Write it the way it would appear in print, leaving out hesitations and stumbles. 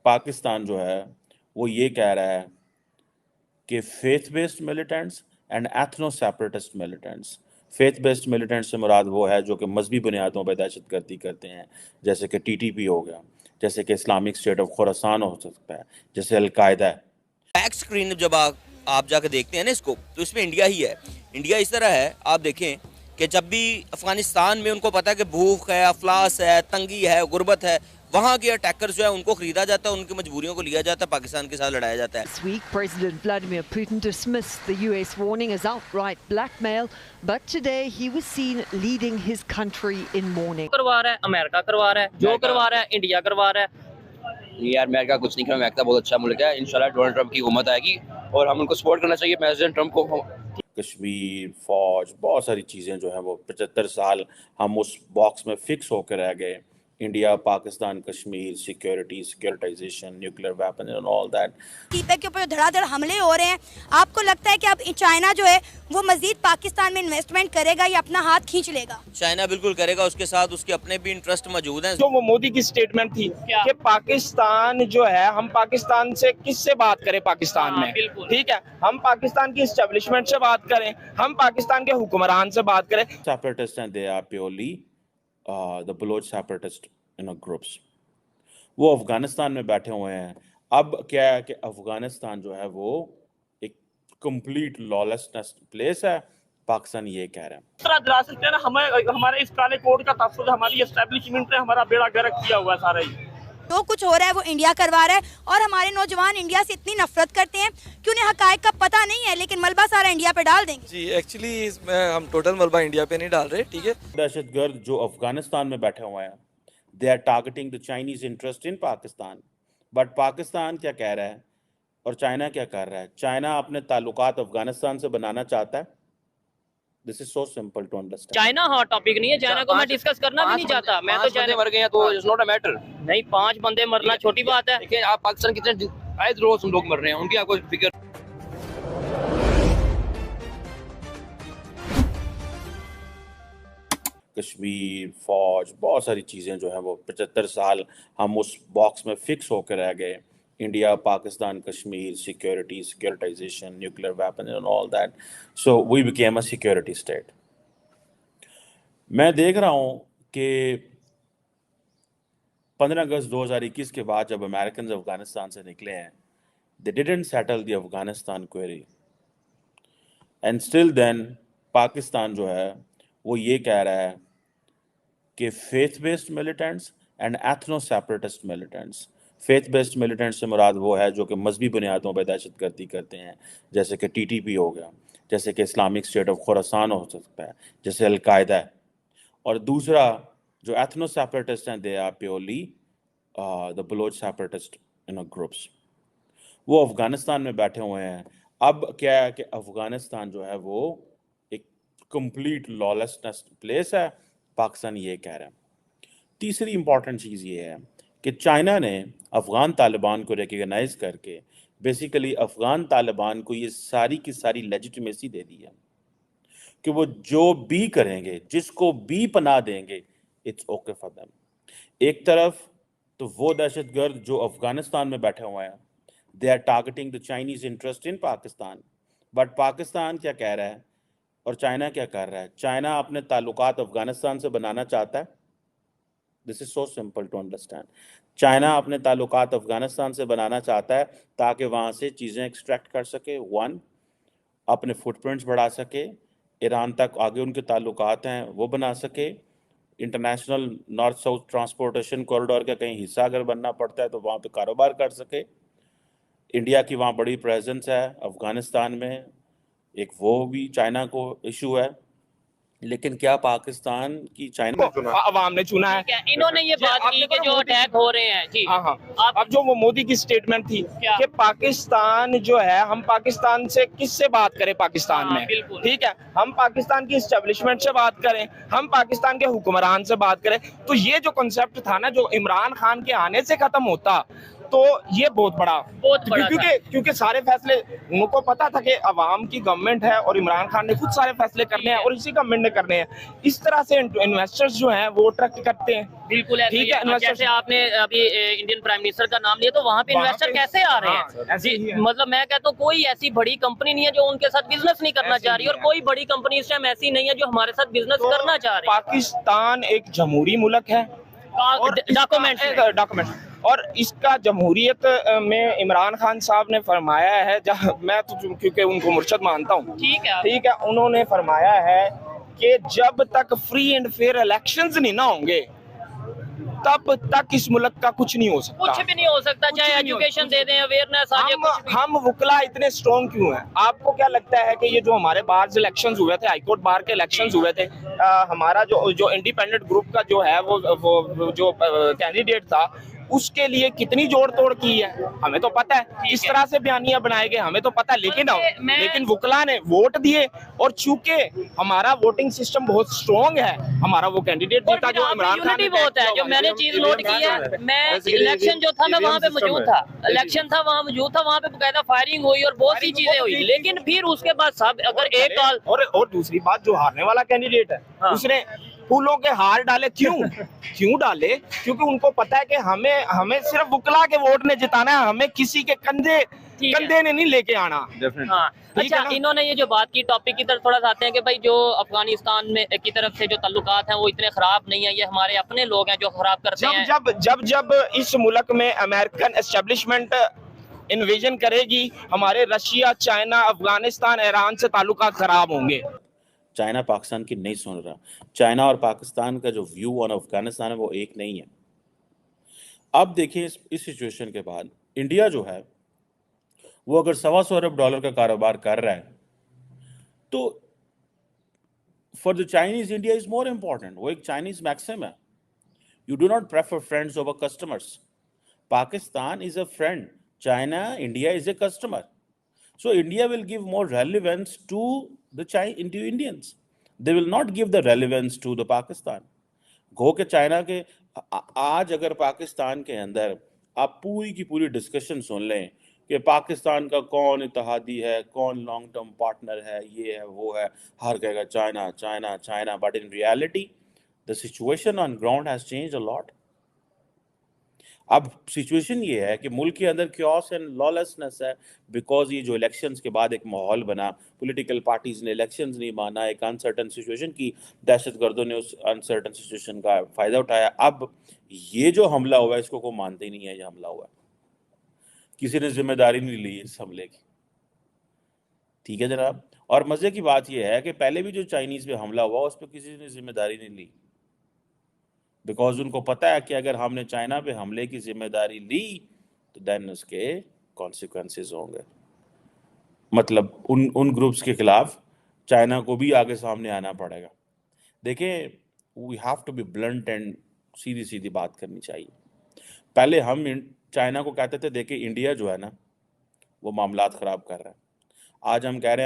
पाकिस्तान जो है वो ये कह रहा है कि faith based militants and ethno separatist militants, faith based militants से मुराद वो है जो कि मजहबी बुनियादों पर दहशतगर्दी करते हैं, जैसे कि टीटीपी हो गया, जैसे कि इस्लामिक स्टेट ऑफ खुरासान हो सकता है, जैसे अलकायदा है। बैक स्क्रीन जब आप जाकर देखते हैं ना इसको, तो इसमें इंडिया ही है। इंडिया इस तरह है, आप देखें कि जब भी अफगानिस्तान में उनको पता है कि भूख है, अफलास है, तंगी है, गुर्बत है, वहाँ के अटैकर जो है उनको खरीदा जाता है, उनकी मजबूरियों को लिया जाता है, पाकिस्तान के साथ लड़ाया जाता है। This week, President Vladimir Putin dismissed the US warning as outright blackmail, but today he was seen leading his country in mourning. करवा रहा है, अमेरिका करवा रहा है, जो करवा रहा है इंडिया करवा रहा है। यार अमेरिका कुछ नहीं कर, अमेरिका बहुत अच्छा मुल्क है, इंशाल्लाह डोनाल्ड ट्रंप की हुकूमत आएगी और हम उनको सपोर्ट करना चाहिए, प्रेसिडेंट ट्रंप को। कश्मीर, फौज, बहुत सारी चीज़ें जो हैं वो 75 साल हम उस बॉक्स में फिक्स होकर रह गए। India, Pakistan, Kashmir, security, securitization, nuclear weapon and all that. टीपेक के ऊपर धड़ाधड़ हमले हो रहे हैं, आपको लगता है कि अब चाइना जो है वो मजीद पाकिस्तान में इन्वेस्टमेंट करेगा या अपना हाथ खींच लेगा? चाइना बिल्कुल करेगा, उसके साथ उसके अपने भी इंटरेस्ट मौजूद हैं। जो वो मोदी की स्टेटमेंट थी कि पाकिस्तान जो है, हम पाकिस्तान से किससे बात करें पाकिस्तान में, ठीक है, हम पाकिस्तान की एस्टेब्लिशमेंट से बात करें, हम पाकिस्तान के हुक्मरान से बात करें। Separatist and they are purely the Baloch separatist groups, वो अफगानिस्तान में बैठे हुए हैं। अब क्या है कि अफगानिस्तान जो है वो एक कंप्लीट लॉलेसनेस प्लेस है, पाकिस्तान ये कह रहे हैं। हमारे इस काले कोड का तहफ़्फ़ुज़ हमारी एस्टेब्लिशमेंट ने हमारा बेड़ा गर्क किया हुआ सारा ही। जो कुछ हो रहा है वो इंडिया करवा रहा है, और हमारे नौजवान इंडिया से इतनी नफरत करते हैं कि उन्हें हकायक का पता नहीं है, लेकिन मलबा सारा इंडिया पे डाल देंगे। जी एक्चुअली इसमें हम टोटल मलबा इंडिया पे नहीं डाल रहे, ठीक है। दहशतगर्द जो अफगानिस्तान में बैठे हुए हैं, they are targeting the Chinese interest in Pakistan, but Pakistan क्या कह रहा है और चाइना क्या कर रहा है? चाइना अपने ताल्लुकात अफगानिस्तान से बनाना चाहता है। This is so simple to understand. China hot topic नहीं है, चाइना को मैं डिस्कस करना भी नहीं चाहता। मैं तो चाइना मर गए हैं तो इट्स नॉट अ मैटर। नहीं, 5 बंदे मरना छोटी बात है। देखिए आप पाकिस्तान कितने आए रोज हम लोग मर रहे हैं, उनकी आपको फिक्र। कश्मीर, फौज, बहुत सारी चीज़ें जो हैं वो 75 साल हम उस बॉक्स में फिक्स होकर रह गए। India, Pakistan, Kashmir, security, securitization, nuclear weapon and all that, so we became a security state. मैं देख रहा हूँ कि 15 अगस्त 2021 के बाद जब अमेरिकन अफगानिस्तान से निकले हैं, they didn't settle the Afghanistan query, and still then Pakistan जो है वो ये कह रहा है कि faith based militants and ethno separatist militants, faith based militants से मुराद वो है जो कि मजहबी बुनियादों पर दहशतगर्दी करते हैं, जैसे कि टीटीपी हो गया, जैसे कि इस्लामिक स्टेट ऑफ खुरासान हो सकता है, जैसे अलकायदा है। और दूसरा जो एथनो सेपरेटिस्ट हैं, they are purely the Baloch separatist groups, वो अफगानिस्तान में बैठे हुए हैं। अब क्या है कि अफगानिस्तान जो है वो एक कंप्लीट लॉलेसनेस प्लेस है, पाकिस्तान ये कह रहा है। तीसरी इंपॉर्टेंट चीज़ ये है कि चाइना ने अफ़गान तालिबान को रिकग्नाइज करके बेसिकली अफ़गान तालिबान को ये सारी की सारी लेजिटिमेसी दे दी है कि वो जो भी करेंगे, जिसको भी पनाह देंगे, इट्स ओके फॉर देम। एक तरफ तो वो दहशतगर्द जो अफ़गानिस्तान में बैठे हुए हैं, they are targeting the Chinese interest in Pakistan, but Pakistan क्या कह रहा है और चाइना क्या कर रहा है? चाइना अपने ताल्लुकात अफ़गानिस्तान से बनाना चाहता है। This is so simple to understand. China अपने ताल्लुकात अफ़गानिस्तान से बनाना चाहता है ताकि वहाँ से चीज़ें एक्सट्रैक्ट कर सके, 1, अपने फुटप्रिंट्स बढ़ा सके, ईरान तक आगे उनके ताल्लुकात हैं वो बना सके, international north south transportation corridor का कहीं हिस्सा अगर बनना पड़ता है तो वहाँ पे कारोबार कर सके। इंडिया की वहाँ बड़ी प्रेजेंस है अफ़गानिस्तान में, एक वो भी चाइना को इशू है, लेकिन क्या पाकिस्तान की चाइना अवाम ने चुना है? क्या इन्होंने ये बात की कि जो अटैक हो रहे हैं जी? हाँ, अब जो वो मोदी की स्टेटमेंट थी कि पाकिस्तान जो है, हम पाकिस्तान से किससे बात करें पाकिस्तान में, ठीक है, हम पाकिस्तान की एस्टेब्लिशमेंट से बात करें, हम पाकिस्तान के हुक्मरान से बात करें। तो ये जो कॉन्सेप्ट था ना, जो इमरान खान के आने से खत्म होता, तो ये बहुत बड़ा था। क्योंकि सारे फैसले उनको पता था कि अवाम की गवर्नमेंट है और इमरान खान ने खुद सारे फैसले करने हैं और इसी गवर्नमेंट ने करने हैं। इस तरह से इन्वेस्टर्स जो हैं वो अट्रैक्ट करते हैं। बिल्कुल है, ठीक है। जैसे आपने अभी इंडियन प्राइम मिनिस्टर का नाम लिया, तो वहाँ पे इन्वेस्टर कैसे आ रहे हैं? जी, मतलब मैं कहता हूँ कोई ऐसी बड़ी कंपनी नहीं है जो उनके साथ बिजनेस नहीं करना चाह रही, और कोई बड़ी कंपनी इस टाइम ऐसी नहीं है जो हमारे साथ बिजनेस करना चाह रही है। पाकिस्तान एक जमहूरी मुल्क है और डॉक्यूमेंट और इसका जमहूरियत में इमरान खान साहब ने फरमाया है, मैं तो क्योंकि उनको मुर्शद मानता हूँ, ठीक है, उन्होंने फरमाया है कि जब तक फ्री एंड फेयर इलेक्शंस नहीं ना होंगे तब तक इस मुल्क का कुछ नहीं हो सकता। कुछ भी नहीं हो सकता, चाहे एजुकेशन दे दें, अवेयरनेस आ जाए। हम वकला इतने स्ट्रॉन्ग क्यों हैं? आपको क्या लगता है कि ये जो हमारे बार इलेक्शंस हुए थे, हाईकोर्ट बार के इलेक्शंस हुए थे, हमारा जो इंडिपेंडेंट ग्रुप का जो है वो जो कैंडिडेट था उसके लिए कितनी जोड़ तोड़ की है हमें तो पता है, किस तरह से बयानियां बनाए गए हमें तो पता है, लेकिन वकला ने वोट दिए और चूंकि हमारा वोटिंग सिस्टम बहुत स्ट्रॉन्ग है, हमारा वो कैंडिडेट जीता जो इमरान खान ने बहुत है। जो मैंने चीज नोट की है, मैं इलेक्शन जो था मैं वहाँ पे मौजूद था, इलेक्शन था वहाँ मौजूद था, वहाँ पे बकायदा फायरिंग हुई और बहुत सी चीजें हुई, लेकिन फिर उसके बाद सब अगर एक साल और दूसरी बात, जो हारने वाला कैंडिडेट है उसने फूलों के हार डाले। क्यों डाले? क्योंकि उनको पता है कि हमें सिर्फ वकला के वोट ने जिताना है, हमें किसी के कंधे ने नहीं लेके आना। हाँ। अच्छा, इन्होंने ये जो बात की, टॉपिक की तरफ थोड़ा सा आते हैं कि भाई जो अफगानिस्तान में की तरफ से जो ताल्लुकात हैं वो इतने खराब नहीं है, ये हमारे अपने लोग हैं जो खराब करते हैं। जब इस मुल्क में अमेरिकन एस्टेब्लिशमेंट इन्वेजन करेगी, हमारे रशिया, चाइना, अफगानिस्तान, ईरान से ताल्लुकात खराब होंगे। चाइना पाकिस्तान की नहीं सुन रहा। चाइना और पाकिस्तान का जो व्यू ऑन अफगानिस्तान है वो एक नहीं है। अब देखिए इस सिचुएशन के बाद इंडिया जो है वो अगर $125 अरब का कारोबार कर रहा है तो for the Chinese India is more important. वो एक चाइनीज मैक्सिम है, you do not prefer friends over customers. Pakistan is a friend, China India is a customer. So India will give more relevance to the Indians. They will not give the relevance to the Pakistan. गो के China के आज अगर पाकिस्तान के अंदर आप पूरी की पूरी डिस्कशन सुन लें कि पाकिस्तान का कौन इत्तेहादी है, कौन लॉन्ग टर्म पार्टनर है, ये है वो है, हर कहेगा China China China, but in reality the situation on ground has changed a lot. अब सिचुएशन ये है कि मुल्क के अंदर क्योस एंड लॉलेसनेस है, बिकॉज ये जो इलेक्शंस के बाद एक माहौल बना, पॉलिटिकल पार्टीज ने इलेक्शंस नहीं माना, एक अनसर्टन सिचुएशन की, दहशतगर्दों ने उस अनसर्टन सिचुएशन का फ़ायदा उठाया। अब ये जो हमला हुआ है इसको कोई मानते ही नहीं है, ये हमला हुआ है, किसी ने जिम्मेदारी नहीं ली इस हमले की। ठीक है जनाब। और मज़े की बात यह है कि पहले भी जो चाइनीज़ पे हमला हुआ उस पर किसी ने जिम्मेदारी नहीं ली, बिकॉज उनको पता है कि अगर हमने चाइना पे हमले की जिम्मेदारी ली तो देन उसके कॉन्सिक्वेंसेस होंगे। मतलब उन ग्रुप्स के खिलाफ चाइना को भी आगे सामने आना पड़ेगा। देखें, we have to be blunt and सीधी सीधी बात करनी चाहिए। पहले हम चाइना को कहते थे देखे इंडिया जो है ना वो मामलात ख़राब कर रहा है, आज हम कह रहे हैं